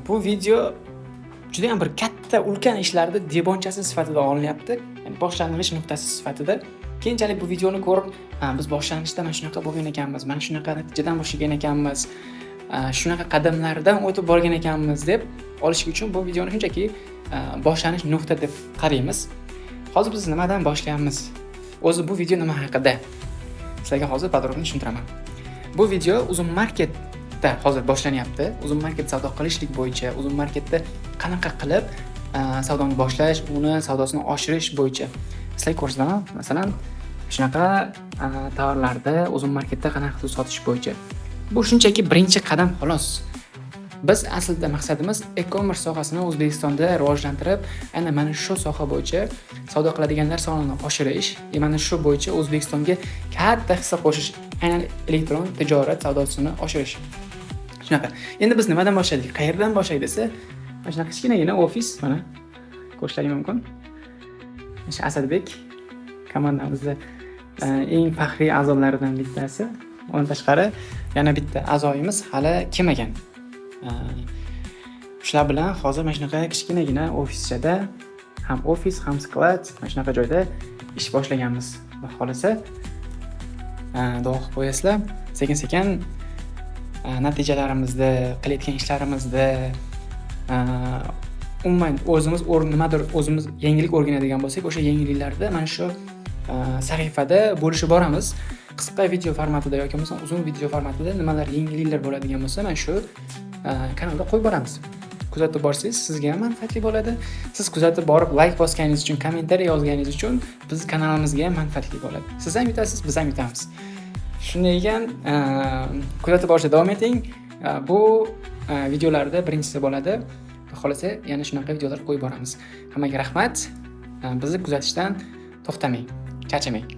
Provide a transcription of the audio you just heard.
Bu video juda ham bir katta, ulkan ishlarni debonchasi sifatida olinyapti. Ya'ni boshlanish nuqtasi sifatida. Keyinchalik bu videoni ko'rib, biz boshlanishda mana shunaqa bo'lgan ekanmiz, mana shunaqa natijadan boshlagan ekanmiz, shunaqa qadamlardan o'tib borgan ekanmiz deb olish uchun bu videoni shunchaki boshlanish nuqta deb qaraymiz. Hozir biz nimadan boshlayapmiz? O'zi bu video nima haqida? Sizlarga hozir podrobni tushuntiraman. Bu video uzun marketda hozir boshlanyapti. Uzun market savdo qilishlik bo'yicha, uzun marketda qanaqa qilib savdoni boshlash, uni savdosini oshirish bo'yicha. Sizlar ko'rsam, masalan, shunaqa tovarlarni uzun marketda qanaqa qilib sotish bo'yicha. Bu shunchaki birinchi qadam xolos. Biz aslida maqsadimiz e-commerce sohasini O'zbekistonda rivojlantirib, aynan mana shu soha bo'yicha savdo qiladiganlar sonini oshirish, mana shu bo'yicha O'zbekistonga katta hissa qo'shish, aynan elektron tijorat savdosini oshirish. Shunaqa. Endi biz nimadan boshladik? Qayerdan boshladik desa, mana shunaqa kichkinagina ofis, mana ko'rishlaring mumkin. O'sha Asadbek komandamizning eng faxriy a'zolaridan bittasi. Undan tashqari yana bitta a'zoyimiz hali kelmagan. Shular bilan hozir mana shunaqa kichkinagina ofischada, ham ofis, ham sklad, mana shunaqa joyda ish boshlaganmiz. Xudo xolasa, duo qilib qo'yasizlar. Sekin-sekin natijalarimizda, qilayotgan ishlarimizni umuman o'zimiz nimadir o'zimiz yangilik o'rganadigan bo'lsak, o'sha yangiliklarda mana shu sahifada bo'lishib boramiz. Qisqa video formatida yoki bo'lmasa uzun video formatida nimalar yangiliklar bo'ladigan bo'lsa, mana shu kanalda qo'yib boramiz. Kuzatib borsangiz sizga ham manfaatli bo'ladi. Siz kuzatib borib like bosganingiz uchun, kommentariy yozganingiz uchun biz kanalimizga ham manfaatli bo'ladi. Siz ham yutasiz, biz ham yutamiz. Shunday ekan, kuzatib borishda davom eting. Bu videolarda birinchisi bo'ladi. Xolasa yana shunaqa videolar qo'yib boramiz. Hammaga rahmat. Bizni kuzatishdan to'xtamang, charchamang.